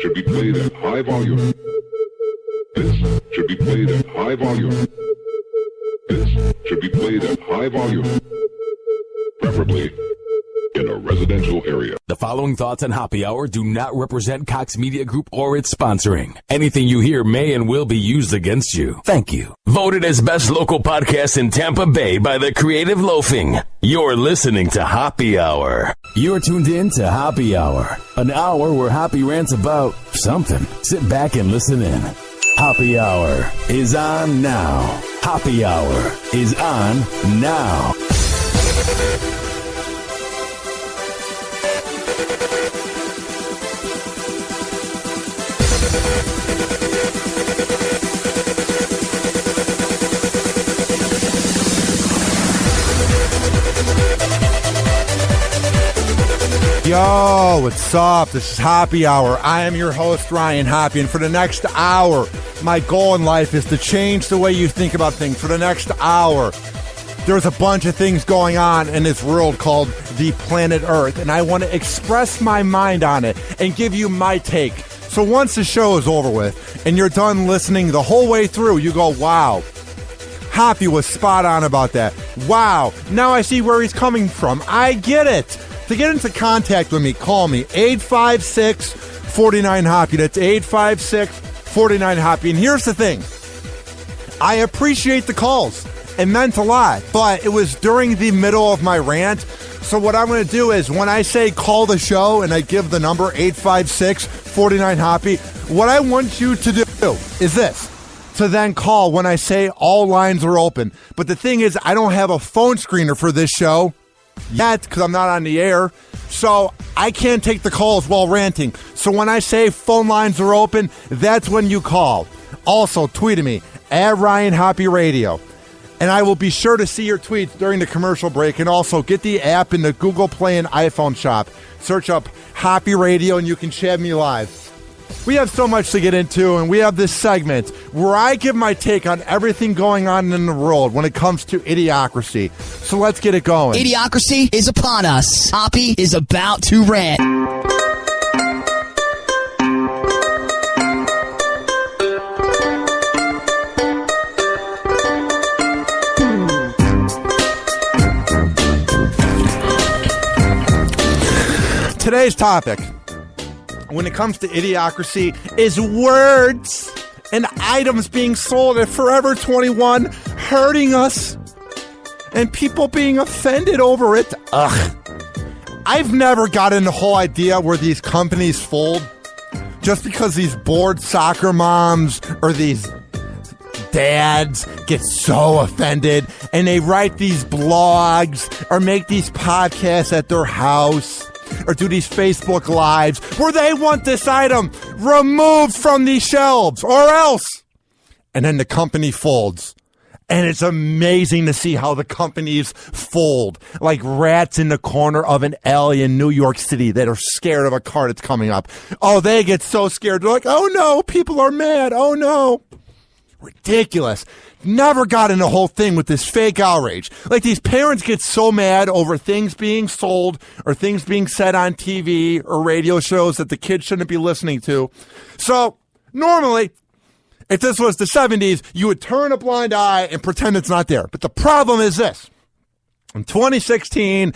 should be played at high volume. This should be played at high volume. This should be played at high volume. Preferably in a residential area. The following thoughts on Happy Hour do not represent Cox Media Group or its sponsoring. Anything you hear may and will be used against you. Thank you. Voted as best local podcast in Tampa Bay by the Creative Loafing. You're listening to Happy Hour. You're tuned in to Happy Hour, an hour where Happy rants about something. Sit back and listen in. Happy Hour is on now. Happy Hour is on now. Yo, what's up? This is Happy Hour. I am your host, Ryan Hoppy, and for the next hour, my goal in life is to change the way you think about things. For the next hour, there's a bunch of things going on in this world called the planet Earth, and I want to express my mind on it and give you my take. So once the show is over with and you're done listening the whole way through, you go, wow, Hoppy was spot on about that. Wow, now I see where he's coming from. I get it. To get into contact with me, call me 856-49-HOPPY. That's 856-49-HOPPY. And here's the thing. I appreciate the calls. It meant a lot, but it was during the middle of my rant. So what I'm going to do is when I say call the show and I give the number 856-49-HOPPY, what I want you to do is this. To then call when I say all lines are open. But the thing is, I don't have a phone screener for this show yet because I'm not on the air, so I can't take the calls while ranting. So when I say phone lines are open, that's when you call. Also, tweet at me at Ryan Hoppy Radio, and I will be sure to see your tweets during the commercial break. And also, get the app in the Google Play and iPhone shop. Search up Hoppy Radio, and you can chat me live. We have so much to get into, and we have this segment where I give my take on everything going on in the world when it comes to idiocracy. So let's get it going. Idiocracy is upon us. Hoppy is about to rant. Today's topic, when it comes to idiocracy, is words and items being sold at Forever 21 hurting us and people being offended over it. Ugh. I've never gotten the whole idea where these companies fold just because these bored soccer moms or these dads get so offended and they write these blogs or make these podcasts at their house or do these Facebook Lives where they want this item removed from these shelves or else. And then the company folds. And it's amazing to see how the companies fold like rats in the corner of an alley in New York City that are scared of a car that's coming up. Oh, they get so scared. They're like, oh no, people are mad. Oh no. Ridiculous. Never got in the whole thing with this fake outrage. Like these parents get so mad over things being sold or things being said on TV or radio shows that the kids shouldn't be listening to. So normally, if this was the 70s, you would turn a blind eye and pretend it's not there. But the problem is this. In 2016,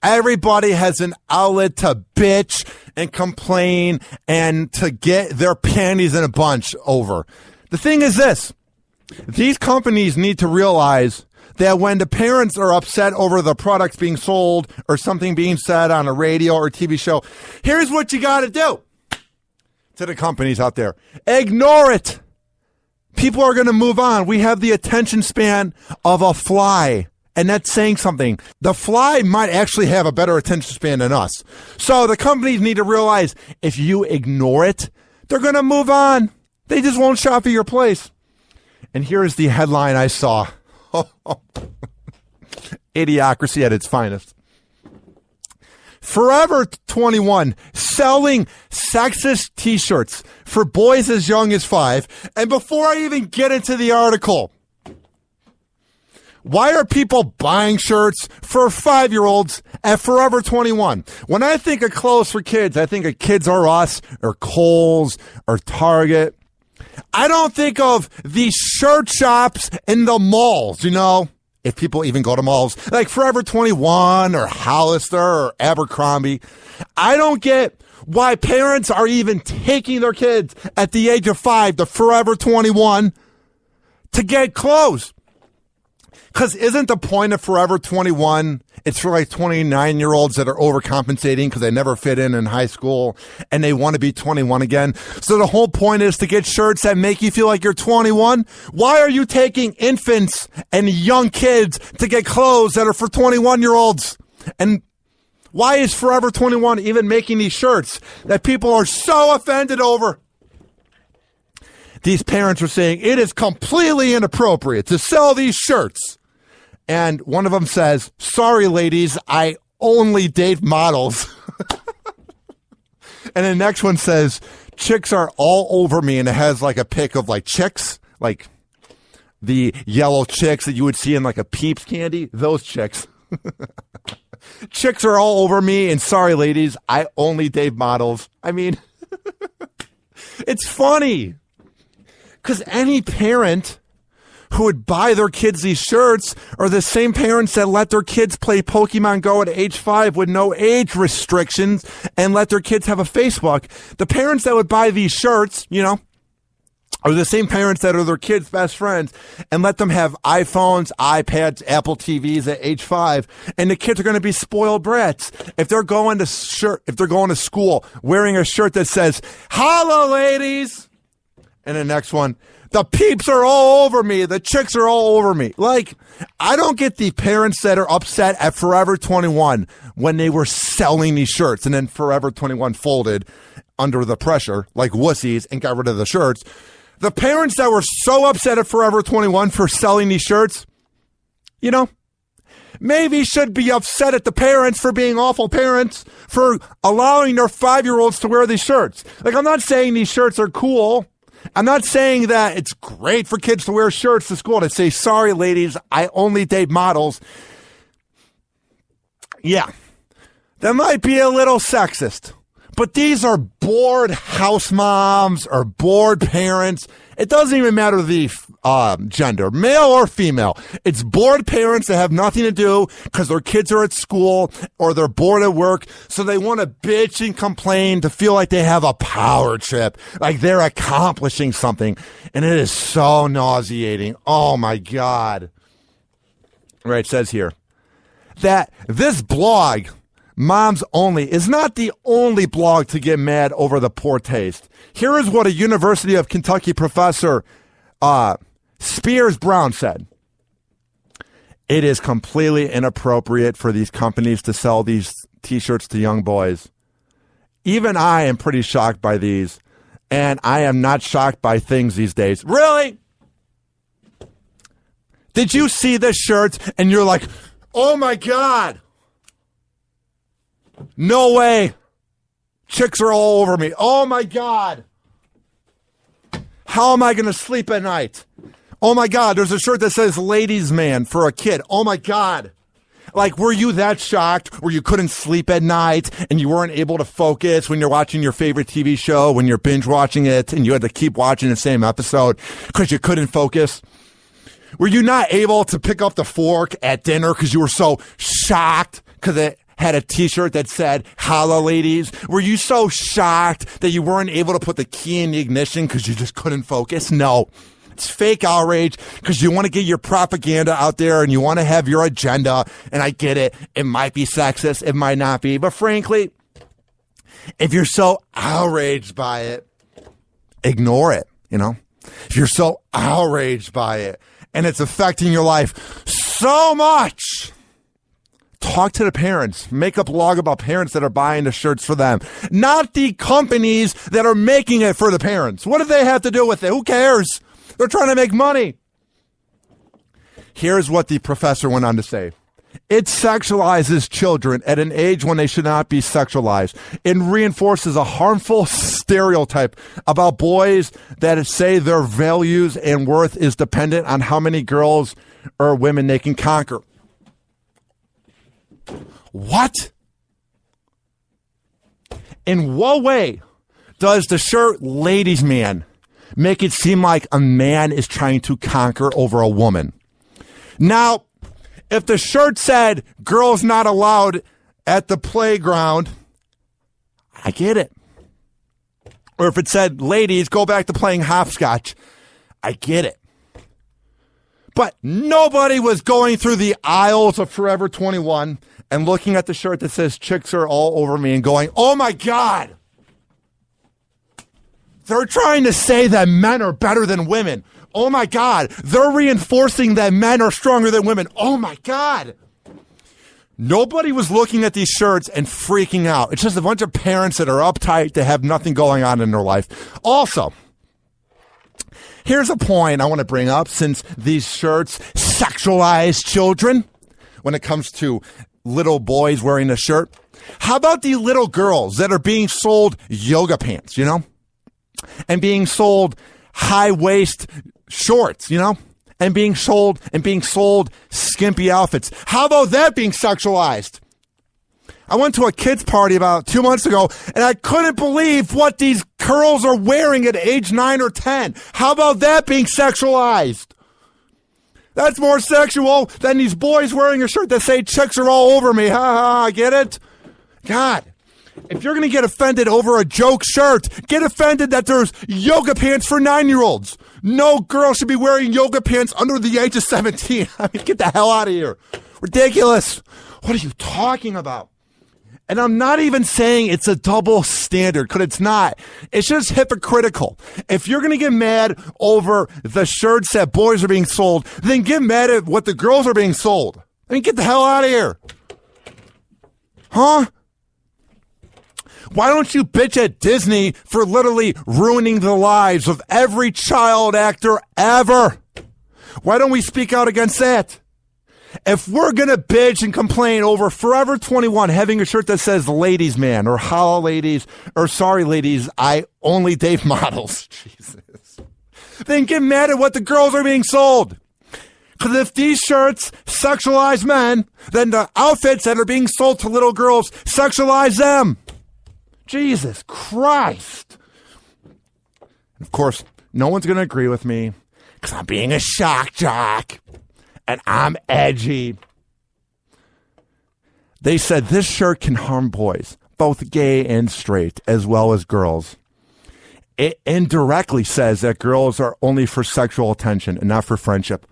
everybody has an outlet to bitch and complain and to get their panties in a bunch over. The thing is this. These companies need to realize that when the parents are upset over the products being sold or something being said on a radio or TV show, here's what you got to do to the companies out there. Ignore it. People are going to move on. We have the attention span of a fly, and that's saying something. The fly might actually have a better attention span than us. So the companies need to realize if you ignore it, they're going to move on. They just won't shop at your place. And here's the headline I saw. Idiocracy at its finest. Forever 21 selling sexist t-shirts for boys as young as 5. And before I even get into the article, why are people buying shirts for 5-year-olds at Forever 21. When I think of clothes for kids, I think of Kids R Us or Kohl's or Target. I don't think of these shirt shops in the malls, you know, if people even go to malls, like Forever 21 or Hollister or Abercrombie. I don't get why parents are even taking their kids at the age of 5 to Forever 21 to get clothes. Because isn't the point of Forever 21, it's for like 29-year-olds that are overcompensating because they never fit in high school and they want to be 21 again. So the whole point is to get shirts that make you feel like you're 21. Why are you taking infants and young kids to get clothes that are for 21-year-olds? And why is Forever 21 even making these shirts that people are so offended over? These parents are saying it is completely inappropriate to sell these shirts. And one of them says, sorry, ladies, I only date models. And the next one says, chicks are all over me. And it has like a pic of like chicks, like the yellow chicks that you would see in like a Peeps candy. Those chicks. Chicks are all over me. And sorry, ladies, I only date models. I mean, it's funny. Because any parent who would buy their kids these shirts are the same parents that let their kids play Pokemon Go at age 5 with no age restrictions and let their kids have a Facebook. The parents that would buy these shirts, you know, are the same parents that are their kids' best friends and let them have iPhones, iPads, Apple TVs at age 5. And the kids are going to be spoiled brats. If they're going to school wearing a shirt that says, "Holla, ladies," and the next one, the peeps are all over me. The chicks are all over me. Like, I don't get the parents that are upset at Forever 21 when they were selling these shirts and then Forever 21 folded under the pressure like wussies and got rid of the shirts. The parents that were so upset at Forever 21 for selling these shirts, you know, maybe should be upset at the parents for being awful parents for allowing their 5-year-olds to wear these shirts. Like, I'm not saying these shirts are cool. I'm not saying that it's great for kids to wear shirts to school to say, sorry, ladies, I only date models. Yeah, that might be a little sexist, but these are bored house moms or bored parents. It doesn't even matter the gender, male or female. It's bored parents that have nothing to do because their kids are at school or they're bored at work. So they want to bitch and complain to feel like they have a power trip, like they're accomplishing something. And it is so nauseating. Oh, my God. Right, it says here that this blog, Moms Only, is not the only blog to get mad over the poor taste. Here is what a University of Kentucky professor, Spears Brown, said. It is completely inappropriate for these companies to sell these T-shirts to young boys. Even I am pretty shocked by these, and I am not shocked by things these days. Really? Did you see this shirt and you're like, oh my God, no way, chicks are all over me. Oh my God, how am I going to sleep at night? Oh my God, there's a shirt that says ladies man for a kid. Oh my God. Like, were you that shocked where you couldn't sleep at night and you weren't able to focus when you're watching your favorite TV show, when you're binge watching it and you had to keep watching the same episode because you couldn't focus? Were you not able to pick up the fork at dinner because you were so shocked because it had a T-shirt that said, holla ladies? Were you so shocked that you weren't able to put the key in the ignition because you just couldn't focus? No. It's fake outrage because you want to get your propaganda out there and you want to have your agenda. And I get it. It might be sexist. It might not be. But frankly, if you're so outraged by it, ignore it, you know? If you're so outraged by it and it's affecting your life so much, talk to the parents. Make a blog about parents that are buying the shirts for them, not the companies that are making it for the parents. What do they have to do with it? Who cares? They're trying to make money. Here's what the professor went on to say. It sexualizes children at an age when they should not be sexualized. It reinforces a harmful stereotype about boys that say their values and worth is dependent on how many girls or women they can conquer. What? In what way does the shirt ladies man make it seem like a man is trying to conquer over a woman? Now, if the shirt said girls not allowed at the playground, I get it. Or if it said ladies go back to playing hopscotch, I get it. But nobody was going through the aisles of Forever 21 and looking at the shirt that says chicks are all over me and going, oh my God. They're trying to say that men are better than women. Oh my God. They're reinforcing that men are stronger than women. Oh my God. Nobody was looking at these shirts and freaking out. It's just a bunch of parents that are uptight that have nothing going on in their life. Also, here's a point I want to bring up, since these shirts sexualize children when it comes to little boys wearing a shirt. How about the little girls that are being sold yoga pants, you know? And being sold high-waist shorts, you know? And being sold skimpy outfits. How about that being sexualized? I went to a kids party about 2 months ago, and I couldn't believe what these girls are wearing at age 9 or 10. How about that being sexualized? That's more sexual than these boys wearing a shirt that say chicks are all over me. Ha ha, get it? God, if you're going to get offended over a joke shirt, get offended that there's yoga pants for 9-year-olds. No girl should be wearing yoga pants under the age of 17. I mean, get the hell out of here. Ridiculous. What are you talking about? And I'm not even saying it's a double standard, because it's not. It's just hypocritical. If you're going to get mad over the shirts that boys are being sold, then get mad at what the girls are being sold. I mean, get the hell out of here. Huh? Why don't you bitch at Disney for literally ruining the lives of every child actor ever? Why don't we speak out against that? If we're going to bitch and complain over Forever 21 having a shirt that says ladies man, or holla ladies, or sorry ladies, I only date models, Jesus, then get mad at what the girls are being sold. Because if these shirts sexualize men, then the outfits that are being sold to little girls sexualize them. Jesus Christ. Of course, no one's going to agree with me because I'm being a shock jock and I'm edgy. They said this shirt can harm boys, both gay and straight, as well as girls. It indirectly says that girls are only for sexual attention and not for friendship.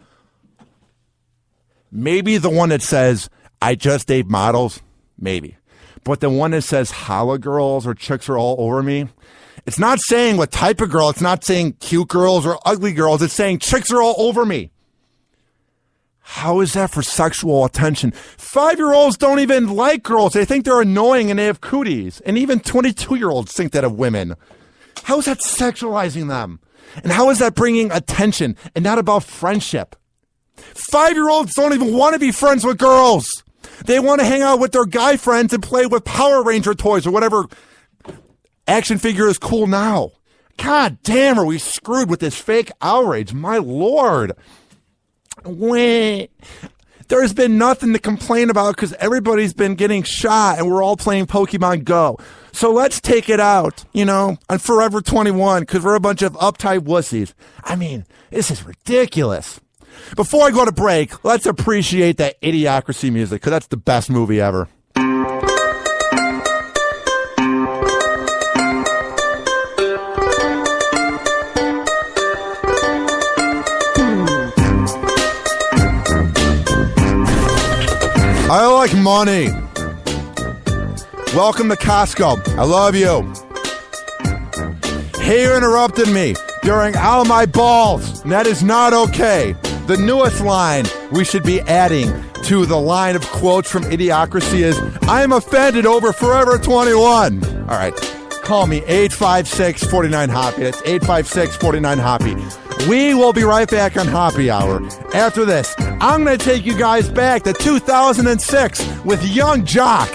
Maybe the one that says, I just date models, maybe. But the one that says holla girls or chicks are all over me, it's not saying what type of girl. It's not saying cute girls or ugly girls. It's saying chicks are all over me. How is that for sexual attention? 5-year-olds don't even like girls. They think they're annoying and they have cooties. And even 22-year-olds think that of women. How is that sexualizing them? And how is that bringing attention and not about friendship? 5-year-olds don't even want to be friends with girls. They want to hang out with their guy friends and play with Power Ranger toys or whatever action figure is cool now. God damn, are we screwed with this fake outrage? My Lord. There's been nothing to complain about because everybody's been getting shot and we're all playing Pokemon Go. So let's take it out, on Forever 21 because we're a bunch of uptight wussies. I mean, this is ridiculous. Before I go to break, let's appreciate that Idiocracy music, because that's the best movie ever. I like money. Welcome to Costco. I love you. Hey, you interrupted me during All My Balls. And that is not okay. The newest line we should be adding to the line of quotes from Idiocracy is, I'm offended over Forever 21. All right. Call me 856-49-HOPPY. That's 856-49-HOPPY. We will be right back on Hoppy Hour. After this, I'm going to take you guys back to 2006 with Young Jock.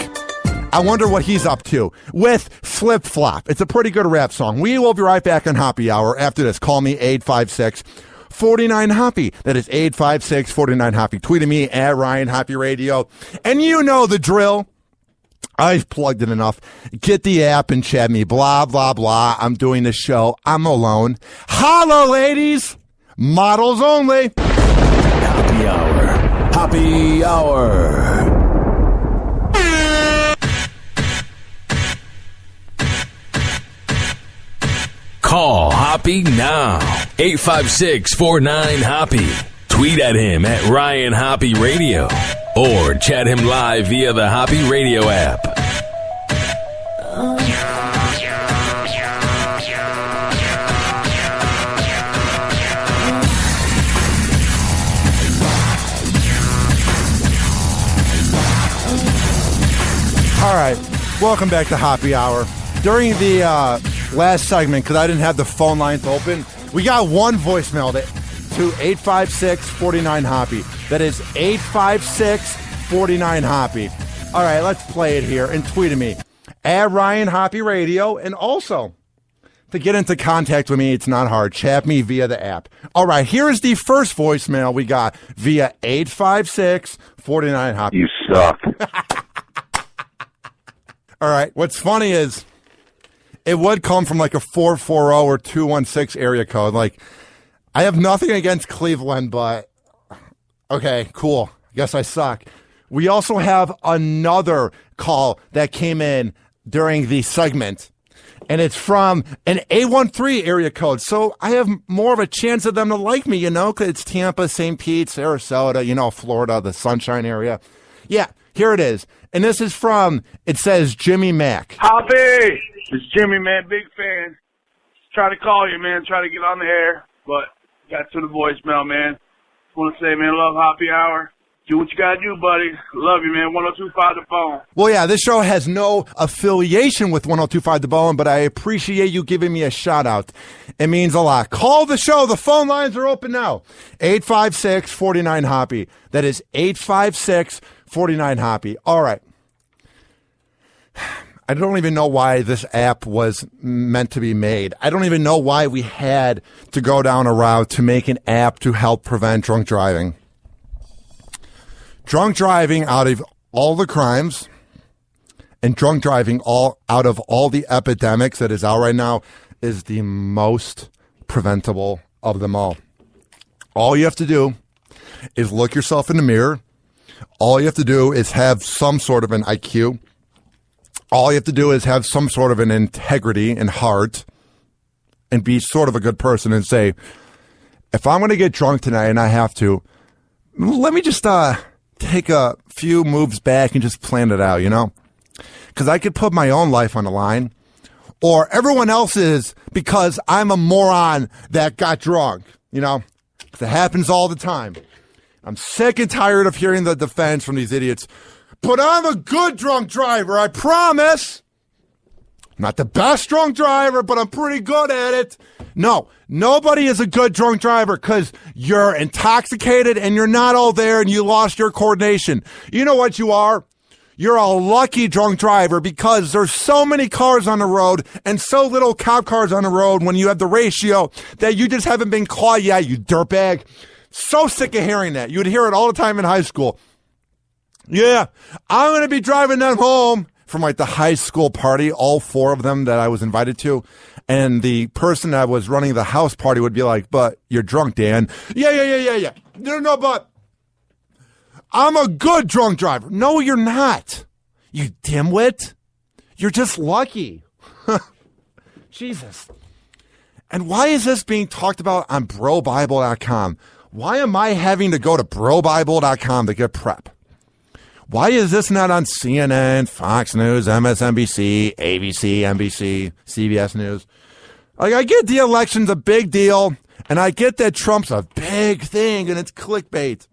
I wonder what he's up to with Flip Flop. It's a pretty good rap song. We will be right back on Hoppy Hour. After this, call me 856-49-HOPPY. That is 856-49-HOPPY. Tweet me at Ryan Hoppy Radio. And you know the drill. I've plugged it enough. Get the app and chat me. Blah, blah, blah. I'm doing the show. I'm alone. Holla, ladies. Models only. Happy Hour. Happy Hour. Call Hoppy now. 856-49-HOPPY. Tweet at him at Ryan Hoppy Radio. Or chat him live via the Hoppy Radio app. All right, welcome back to Happy Hour. During the last segment, because I didn't have the phone lines open, we got one voicemail to 856-49-HOPPY. That is 856-49-HOPPY. All right, let's play it here and tweet at me at Ryan Hoppy Radio. And also, to get into contact with me, it's not hard. Chat me via the app. All right, here is the first voicemail we got via 856-49-HOPPY. You suck. All right, what's funny is it would come from like a 440 or 216 area code. Like, I have nothing against Cleveland, but okay, cool. Guess I suck. We also have another call that came in during the segment, and it's from an 813 area code. So I have more of a chance of them to like me, because it's Tampa, St. Pete, Sarasota, Florida, the Sunshine area. Yeah, here it is. And this is from, it says Jimmy Mack. Hoppy! It's Jimmy, man. Big fan. Try to call you, man. Try to get on the air, but got to the voicemail, man. Just want to say, man, love Happy Hour. Do what you got to do, buddy. Love you, man. 1025 The Bone. Well, yeah, this show has no affiliation with 1025 The Bone, but I appreciate you giving me a shout-out. It means a lot. Call the show. The phone lines are open now. 856-49-HOPPY. That is 856-49-HOPPY. All right. I don't even know why this app was meant to be made. I don't even know why we had to go down a route to make an app to help prevent drunk driving. Drunk driving, out of all the crimes, and drunk driving out of all the epidemics that is out right now, is the most preventable of them all. All you have to do is look yourself in the mirror. All you have to do is have some sort of an IQ. All you have to do is have some sort of an integrity and heart and be sort of a good person and say, if I'm going to get drunk tonight and I have to, let me just take a few moves back and just plan it out, Because I could put my own life on the line or everyone else's because I'm a moron that got drunk, Because it happens all the time. I'm sick and tired of hearing the defense from these idiots. But I'm a good drunk driver, I promise. Not the best drunk driver, but I'm pretty good at it. No, nobody is a good drunk driver because you're intoxicated and you're not all there and you lost your coordination. You know what you are? You're a lucky drunk driver because there's so many cars on the road and so little cop cars on the road when you have the ratio that you just haven't been caught yet, you dirtbag. So sick of hearing that. You would hear it all the time in high school. Yeah, I'm going to be driving them home from like the high school party, all four of them that I was invited to. And the person that was running the house party would be like, but you're drunk, Dan. Yeah. No, but I'm a good drunk driver. No, you're not. You dimwit. You're just lucky. Jesus. And why is this being talked about on brobible.com? Why am I having to go to brobible.com to get prep? Why is this not on CNN, Fox News, MSNBC, ABC, NBC, CBS News? Like, I get the election's a big deal, and I get that Trump's a big thing, and it's clickbait.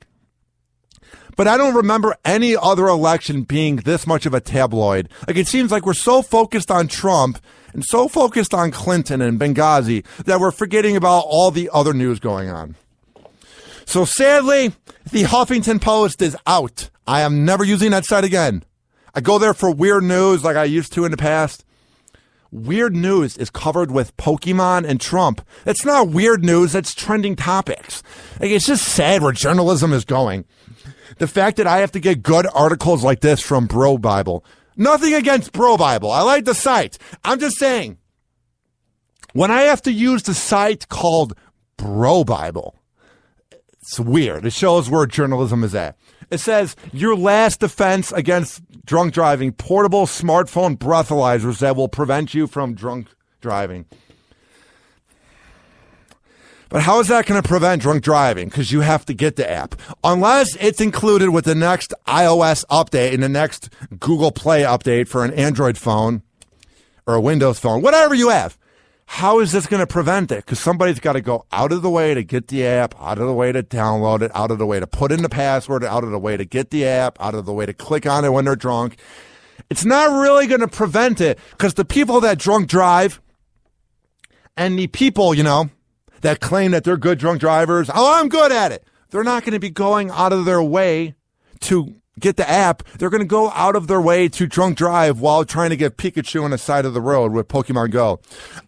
But I don't remember any other election being this much of a tabloid. Like, it seems like we're so focused on Trump and so focused on Clinton and Benghazi that we're forgetting about all the other news going on. So sadly, the Huffington Post is out. I am never using that site again. I go there for weird news like I used to in the past. Weird news is covered with Pokemon and Trump. It's not weird news, it's trending topics. Like, it's just sad where journalism is going. The fact that I have to get good articles like this from Bro Bible. Nothing against Bro Bible. I like the site. I'm just saying, when I have to use the site called Bro Bible, it's weird. It shows where journalism is at. It says, your last defense against drunk driving, portable smartphone breathalyzers that will prevent you from drunk driving. But how is that going to prevent drunk driving? Because you have to get the app. Unless it's included with the next iOS update and the next Google Play update for an Android phone or a Windows phone, whatever you have. How is this going to prevent it? Because somebody's got to go out of the way to get the app, out of the way to download it, out of the way to put in the password, out of the way to get the app, out of the way to click on it when they're drunk. It's not really going to prevent it because the people that drunk drive and the people, that claim that they're good drunk drivers, oh, I'm good at it. They're not going to be going out of their way to get the app. They're going to go out of their way to drunk drive while trying to get Pikachu on the side of the road with Pokemon Go.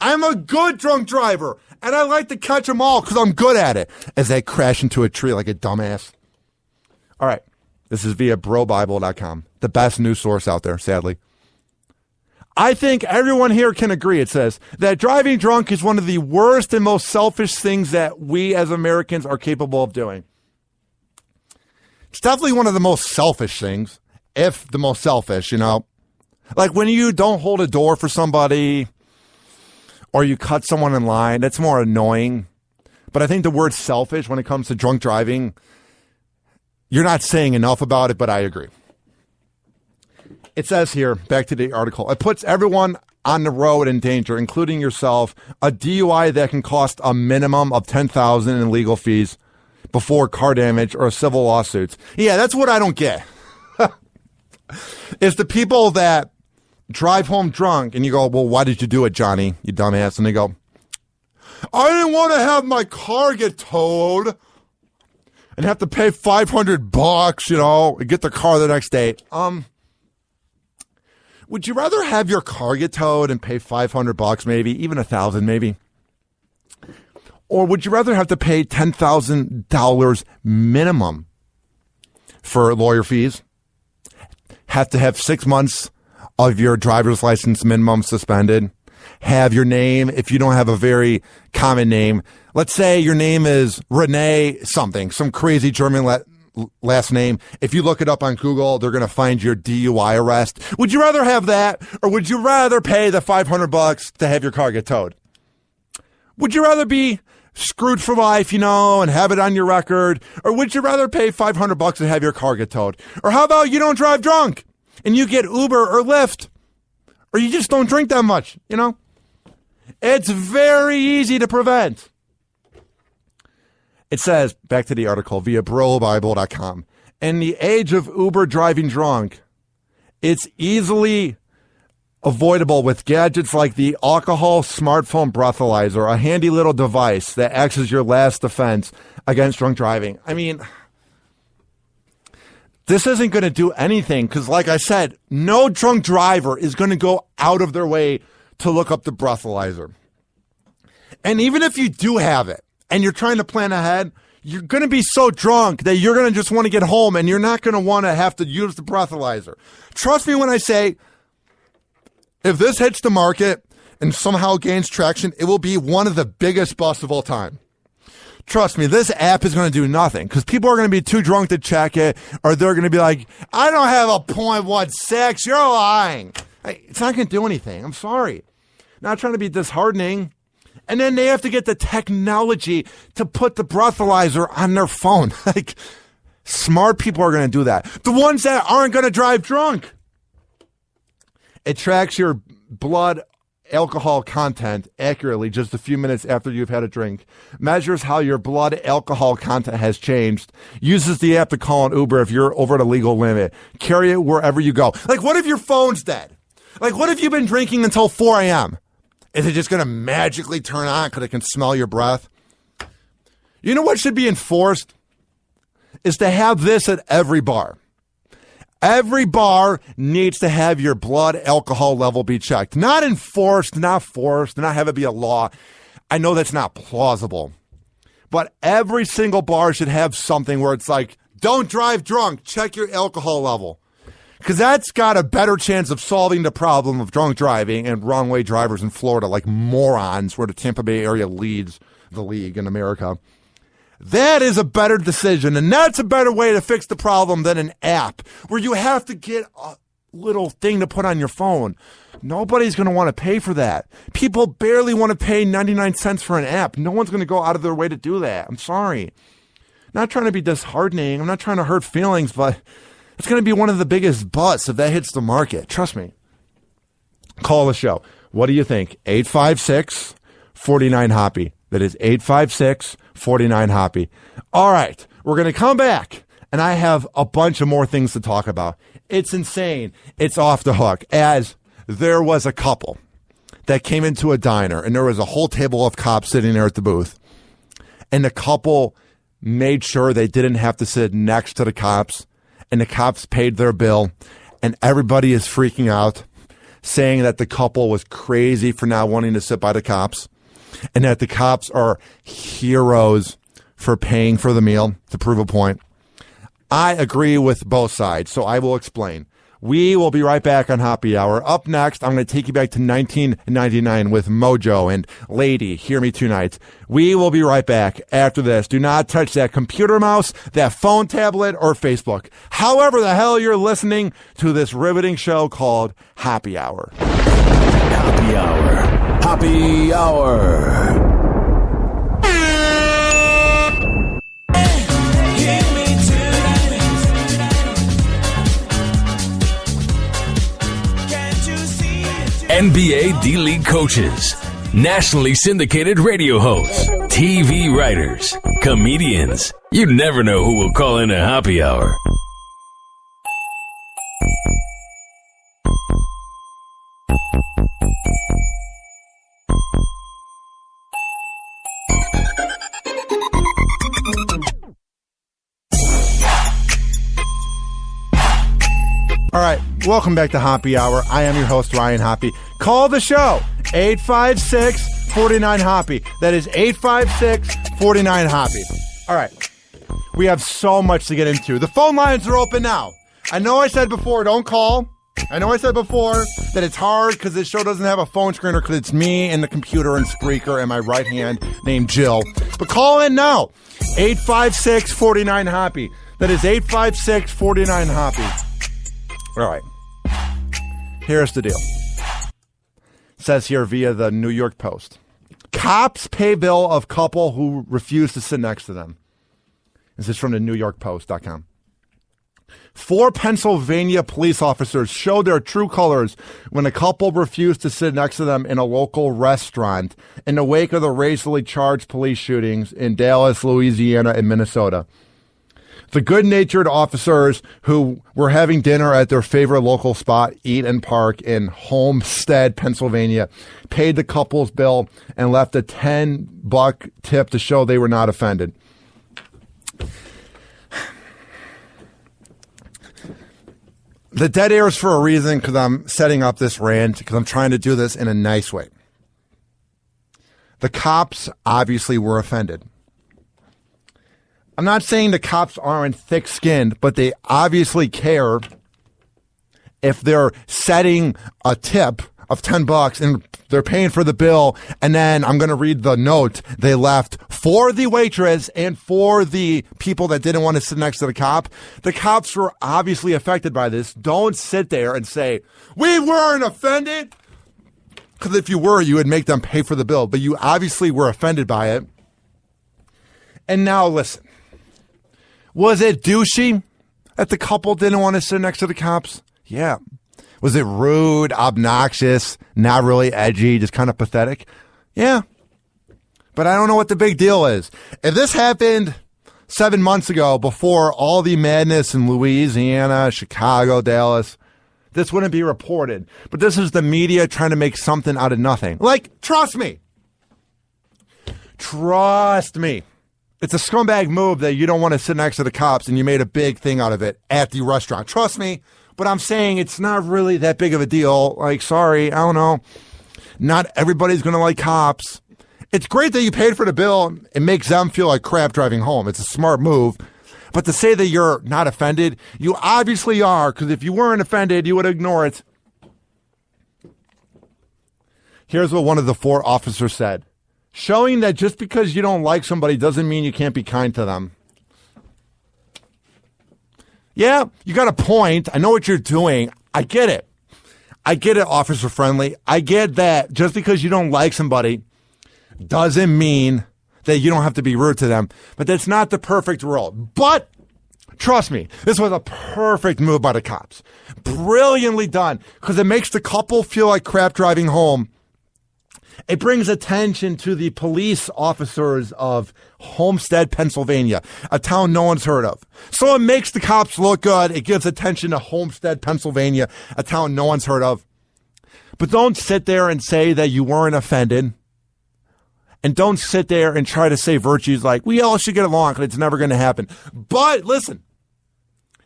I'm a good drunk driver, and I like to catch them all because I'm good at it, as they crash into a tree like a dumbass. All right. This is via brobible.com, the best news source out there, sadly. I think everyone here can agree, it says, that driving drunk is one of the worst and most selfish things that we as Americans are capable of doing. It's definitely one of the most selfish things, if the most selfish, Like when you don't hold a door for somebody or you cut someone in line, that's more annoying. But I think the word selfish when it comes to drunk driving, you're not saying enough about it, but I agree. It says here, back to the article, it puts everyone on the road in danger, including yourself. A DUI that can cost a minimum of $10,000 in legal fees before car damage or civil lawsuits. Yeah, that's what I don't get. It's the people that drive home drunk and you go, well, why did you do it, Johnny, you dumbass? And they go, I didn't want to have my car get towed and have to pay $500, and get the car the next day. Would you rather have your car get towed and pay $500, maybe, even $1,000, maybe? Or would you rather have to pay $10,000 minimum for lawyer fees? Have to have 6 months of your driver's license minimum suspended? Have your name, if you don't have a very common name, let's say your name is Renee something, some crazy German last name. If you look it up on Google, they're going to find your DUI arrest. Would you rather have that, or would you rather pay the $500 to have your car get towed? Would you rather be screwed for life, and have it on your record, or would you rather pay $500 to have your car get towed? Or how about you don't drive drunk and you get Uber or Lyft, or you just don't drink that much, It's very easy to prevent. It says, back to the article, via brobible.com, in the age of Uber driving drunk, it's easily avoidable with gadgets like the alcohol smartphone breathalyzer, a handy little device that acts as your last defense against drunk driving. I mean, this isn't going to do anything because, like I said, no drunk driver is going to go out of their way to look up the breathalyzer. And even if you do have it, and you're trying to plan ahead, you're going to be so drunk that you're going to just want to get home and you're not going to want to have to use the breathalyzer. Trust me when I say, if this hits the market and somehow gains traction, it will be one of the biggest busts of all time. Trust me, this app is going to do nothing because people are going to be too drunk to check it, or they're going to be like, I don't have a .16, you're lying. It's not going to do anything. I'm sorry. Not trying to be disheartening. And then they have to get the technology to put the breathalyzer on their phone. Like, smart people are going to do that. The ones that aren't going to drive drunk. It tracks your blood alcohol content accurately just a few minutes after you've had a drink. Measures how your blood alcohol content has changed. Uses the app to call an Uber if you're over the legal limit. Carry it wherever you go. Like, what if your phone's dead? Like, what if you've been drinking until 4 a.m.? Is it just going to magically turn on because it can smell your breath? You know what should be enforced? Is to have this at every bar. Every bar needs to have your blood alcohol level be checked. Not enforced, not forced, not have it be a law. I know that's not plausible. But every single bar should have something where it's like, don't drive drunk, check your alcohol level. Because that's got a better chance of solving the problem of drunk driving and wrong way drivers in Florida like morons, where the Tampa Bay area leads the league in America. That is a better decision, and that's a better way to fix the problem than an app where you have to get a little thing to put on your phone. Nobody's going to want to pay for that. People barely want to pay 99 cents for an app. No one's going to go out of their way to do that. I'm sorry. Not trying to be disheartening. I'm not trying to hurt feelings, but it's going to be one of the biggest busts if that hits the market. Trust me. Call the show. What do you think? 856-49-HOPPY. That is 856-49-HOPPY. All right. We're going to come back, and I have a bunch of more things to talk about. It's insane. It's off the hook. As there was a couple that came into a diner, and there was a whole table of cops sitting there at the booth. And the couple made sure they didn't have to sit next to the cops, and the cops paid their bill, and everybody is freaking out, saying that the couple was crazy for not wanting to sit by the cops, and that the cops are heroes for paying for the meal to prove a point. I agree with both sides, so I will explain. We will be right back on Happy Hour. Up next, I'm going to take you back to 1999 with Mojo and Lady, Hear Me Tonight. We will be right back after this. Do not touch that computer mouse, that phone tablet, or Facebook. However the hell you're listening to this riveting show called Happy Hour. Happy Hour. Happy Hour. NBA D-League coaches, nationally syndicated radio hosts, TV writers, comedians. You never know who will call in a happy hour. All right, welcome back to Happy Hour. I am your host, Ryan Hoppy. Call the show, 856-49-HOPPY. That is 856-49-HOPPY. All right, we have so much to get into. The phone lines are open now. I know I said before, don't call. I know I said before that it's hard because this show doesn't have a phone screener because it's me and the computer and Spreaker and my right hand named Jill. But call in now, 856-49-HOPPY. That is 856-49-HOPPY. All right. Here's the deal. It says here via the New York Post. Cops pay bill of couple who refuse to sit next to them. This is from the NewYorkPost.com. 4 Pennsylvania police officers showed their true colors when a couple refused to sit next to them in a local restaurant in the wake of the racially charged police shootings in Dallas, Louisiana, and Minnesota. The good-natured officers who were having dinner at their favorite local spot, Eat and Park in Homestead, Pennsylvania, paid the couple's bill and left a $10 tip to show they were not offended. The dead air is for a reason because I'm setting up this rant because I'm trying to do this in a nice way. The cops obviously were offended. I'm not saying the cops aren't thick-skinned, but they obviously care if they're setting a tip of $10 and they're paying for the bill, and then I'm going to read the note they left for the waitress and for the people that didn't want to sit next to the cop. The cops were obviously affected by this. Don't sit there and say, we weren't offended. Because if you were, you would make them pay for the bill, but you obviously were offended by it. And now listen. Was it douchey that the couple didn't want to sit next to the cops? Yeah. Was it rude, obnoxious, not really edgy, just kind of pathetic? Yeah. But I don't know what the big deal is. If this happened 7 months ago before all the madness in Louisiana, Chicago, Dallas, this wouldn't be reported. But this is the media trying to make something out of nothing. Like, trust me. Trust me. It's a scumbag move that you don't want to sit next to the cops and you made a big thing out of it at the restaurant. Trust me, but I'm saying it's not really that big of a deal. Like, sorry, I don't know. Not everybody's going to like cops. It's great that you paid for the bill. It makes them feel like crap driving home. It's a smart move. But to say that you're not offended, you obviously are, because if you weren't offended, you would ignore it. Here's what one of the 4 officers said. Showing that just because you don't like somebody doesn't mean you can't be kind to them. Yeah, you got a point. I know what you're doing. I get it. I get it, Officer Friendly. I get that just because you don't like somebody doesn't mean that you don't have to be rude to them. But that's not the perfect world. But trust me, this was a perfect move by the cops. Brilliantly done, because it makes the couple feel like crap driving home. It brings attention to the police officers of Homestead, Pennsylvania, a town no one's heard of. So it makes the cops look good. It gives attention to Homestead, Pennsylvania, a town no one's heard of. But don't sit there and say that you weren't offended. And don't sit there and try to say virtues like, we all should get along, because it's never going to happen. But listen,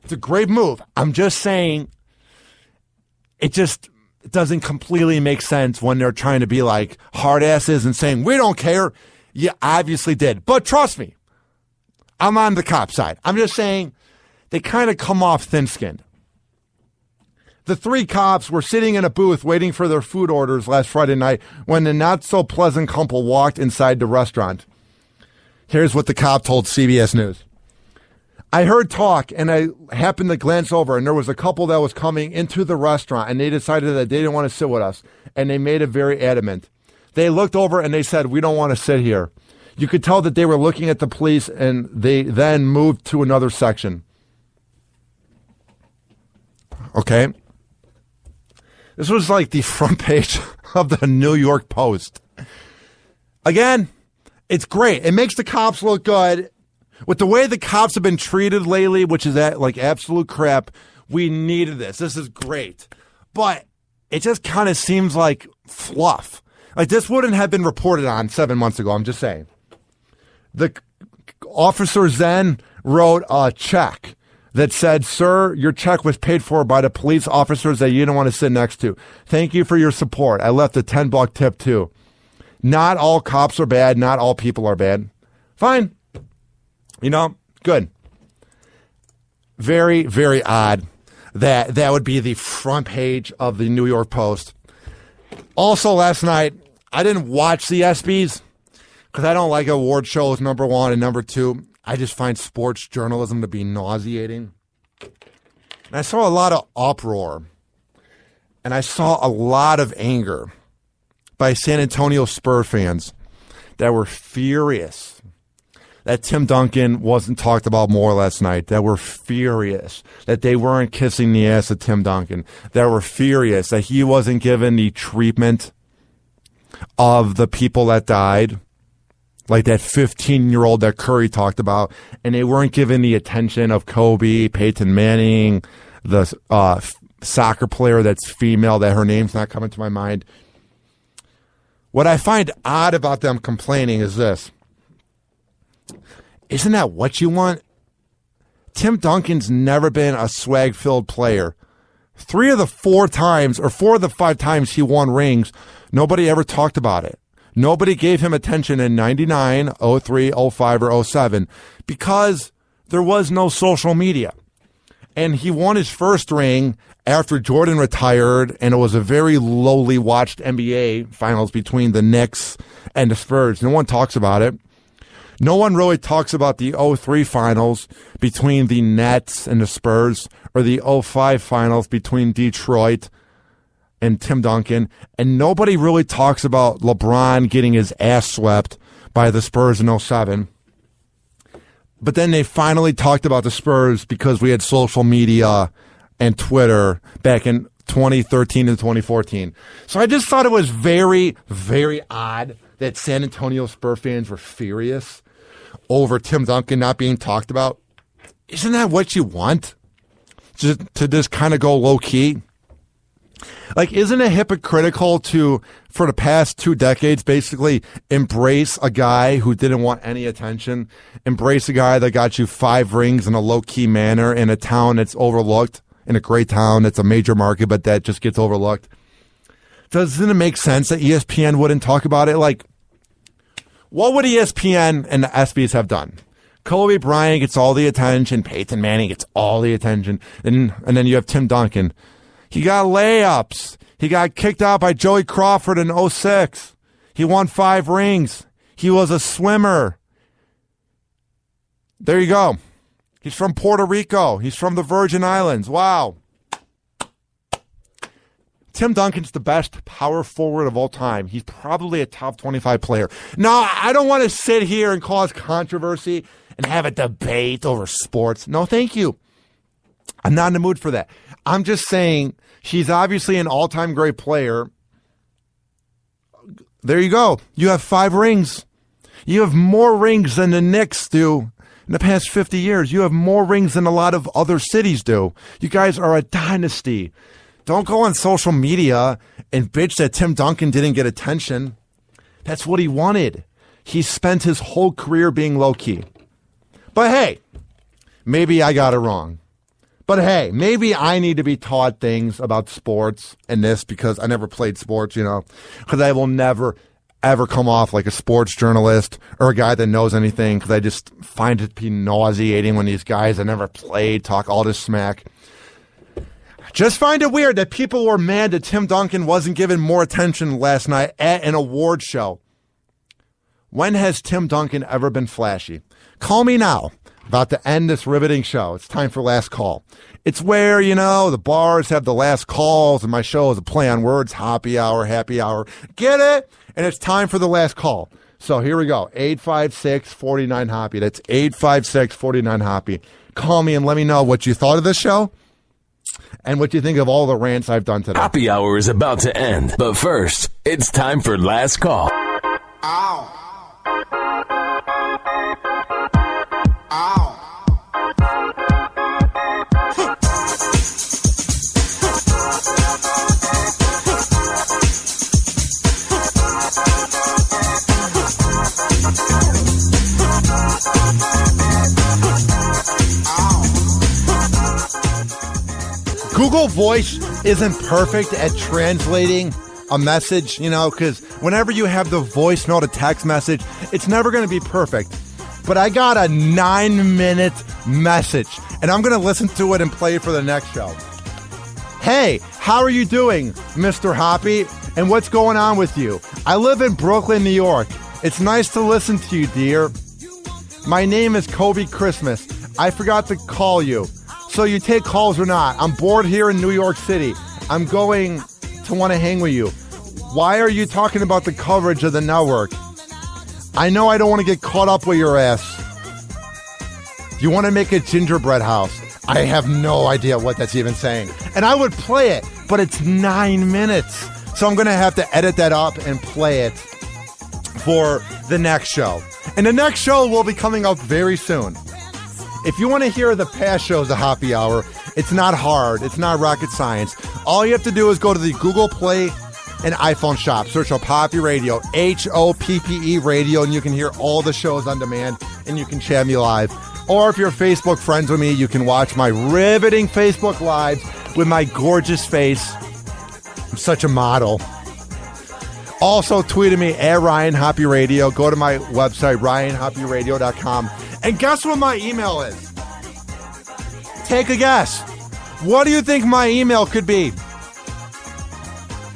it's a great move. I'm just saying it doesn't completely make sense when they're trying to be like hard asses and saying, we don't care. You obviously did. But trust me, I'm on the cop side. I'm just saying they kind of come off thin-skinned. The 3 cops were sitting in a booth waiting for their food orders last Friday night when the not-so-pleasant couple walked inside the restaurant. Here's what the cop told CBS News. I heard talk, and I happened to glance over, and there was a couple that was coming into the restaurant, and they decided that they didn't want to sit with us, and they made it very adamant. They looked over, and they said, we don't want to sit here. You could tell that they were looking at the police, and they then moved to another section. Okay? This was like the front page of the New York Post. Again, it's great. It makes the cops look good. With the way the cops have been treated lately, which is like absolute crap, we needed this. This is great. But it just kind of seems like fluff. Like this wouldn't have been reported on 7 months ago. I'm just saying. The officers then wrote a check that said, sir, your check was paid for by the police officers that you didn't want to sit next to. Thank you for your support. I left a $10 tip too. Not all cops are bad. Not all people are bad. Fine. You know, good. Very, very odd that would be the front page of the New York Post. Also last night, I didn't watch the ESPYs because I don't like award shows, number 1, and number 2. I just find sports journalism to be nauseating. And I saw a lot of uproar. And I saw a lot of anger by San Antonio Spurs fans that were furious that Tim Duncan wasn't talked about more last night, that were furious that they weren't kissing the ass of Tim Duncan, that were furious that he wasn't given the treatment of the people that died, like that 15-year-old that Curry talked about, and they weren't given the attention of Kobe, Peyton Manning, the soccer player that's female, that her name's not coming to my mind. What I find odd about them complaining is this. Isn't that what you want? Tim Duncan's never been a swag-filled player. 3 of the 4 times, or 4 of the 5 times he won rings, nobody ever talked about it. Nobody gave him attention in 99, 03, 05, or 07 because there was no social media. And he won his first ring after Jordan retired, and it was a very lowly watched NBA finals between the Knicks and the Spurs. No one talks about it. No one really talks about the 03 finals between the Nets and the Spurs, or the 05 finals between Detroit and Tim Duncan. And nobody really talks about LeBron getting his ass swept by the Spurs in 07. But then they finally talked about the Spurs because we had social media and Twitter back in 2013 and 2014. So I just thought it was very, very odd that San Antonio Spurs fans were furious over Tim Duncan not being talked about. Isn't that what you want? To just kind of go low key? Like, isn't it hypocritical to, for the past 2 decades, basically embrace a guy who didn't want any attention, embrace a guy that got you 5 rings in a low-key manner in a town that's overlooked, in a great town that's a major market, but that just gets overlooked? Doesn't it make sense that ESPN wouldn't talk about it? Like, what would ESPN and the ESPYs have done? Kobe Bryant gets all the attention. Peyton Manning gets all the attention. And then you have Tim Duncan. He got layups. He got kicked out by Joey Crawford in 2006. He won 5 rings. He was a swimmer. There you go. He's from Puerto Rico. He's from the Virgin Islands. Wow. Tim Duncan's the best power forward of all time. He's probably a top 25 player. Now, I don't want to sit here and cause controversy and have a debate over sports. No, thank you. I'm not in the mood for that. I'm just saying he's obviously an all-time great player. There you go. You have 5 rings. You have more rings than the Knicks do in the past 50 years. You have more rings than a lot of other cities do. You guys are a dynasty. Don't go on social media and bitch that Tim Duncan didn't get attention. That's what he wanted. He spent his whole career being low-key. But hey, maybe I got it wrong. But hey, maybe I need to be taught things about sports and this because I never played sports, because I will never, ever come off like a sports journalist or a guy that knows anything because I just find it to be nauseating when these guys that never played talk all this smack. Just find it weird that people were mad that Tim Duncan wasn't given more attention last night at an award show. When has Tim Duncan ever been flashy? Call me now. About to end this riveting show. It's time for last call. It's where, the bars have the last calls and my show is a play on words. Happy hour. Get it? And it's time for the last call. So here we go. 856-49-HOPPY. That's 856-49-HOPPY. Call me and let me know what you thought of this show. And what do you think of all the rants I've done today? Happy hour is about to end. But first, it's time for last call. Ow. Google Voice isn't perfect at translating a message, because whenever you have the voicemail to text message, it's never going to be perfect. But I got a 9-minute message, and I'm going to listen to it and play it for the next show. Hey, how are you doing, Mr. Hoppy? And what's going on with you? I live in Brooklyn, New York. It's nice to listen to you, dear. My name is Kobe Christmas. I forgot to call you. So you take calls or not? I'm bored here in New York City. I'm going to want to hang with you. Why are you talking about the coverage of the network? I know I don't want to get caught up with your ass. You want to make a gingerbread house? I have no idea what that's even saying. And I would play it, but it's 9 minutes. So I'm going to have to edit that up and play it for the next show. And the next show will be coming up very soon. If you want to hear the past shows of Happy Hour, it's not hard. It's not rocket science. All you have to do is go to the Google Play and iPhone shop. Search up Hoppy Radio, HOPPE Radio, and you can hear all the shows on demand, and you can chat me live. Or if you're Facebook friends with me, you can watch my riveting Facebook Lives with my gorgeous face. I'm such a model. Also, tweet at me at Ryan Hoppy Radio. Go to my website, RyanHoppyRadio.com. And guess what my email is? Take a guess. What do you think my email could be?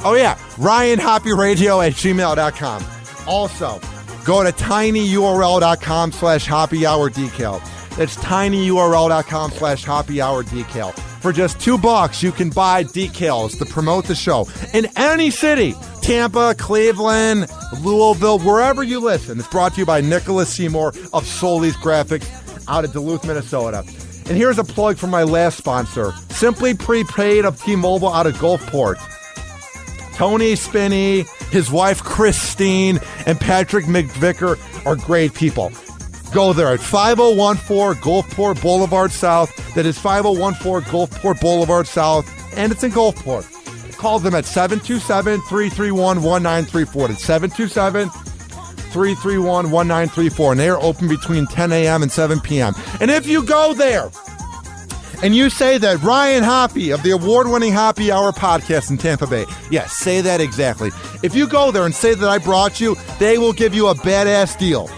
Oh, yeah. RyanHoppyRadio@gmail.com. Also, go to tinyurl.com/happyhourdecal. That's tinyurl.com/happyhourdecal. For just $2, you can buy decals to promote the show in any city. Tampa, Cleveland, Louisville, wherever you listen. It's brought to you by Nicholas Seymour of Solis Graphics out of Duluth, Minnesota. And here's a plug for my last sponsor, Simply Prepaid of T-Mobile out of Gulfport. Tony Spinney, his wife Christine, and Patrick McVicker are great people. Go there at 5014 Gulfport Boulevard South. That is 5014 Gulfport Boulevard South, and it's in Gulfport. Call them at 727-331-1934. It's 727-331-1934. And they are open between 10 a.m. and 7 p.m. And if you go there and you say that Ryan Hoppy of the award-winning Happy Hour podcast in Tampa Bay, yes, say that exactly. If you go there and say that I brought you, they will give you a badass deal.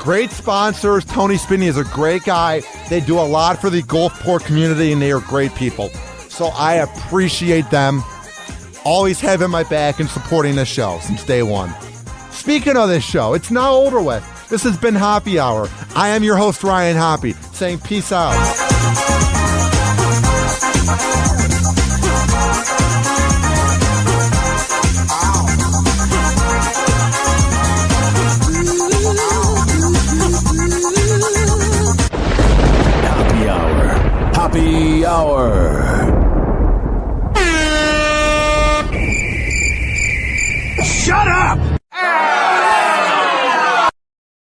Great sponsors. Tony Spinney is a great guy. They do a lot for the Gulfport community, and they are great people. So I appreciate them always having my back and supporting this show since day one. Speaking of this show, it's now over with. This has been Hoppy Hour. I am your host, Ryan Hoppy, saying peace out.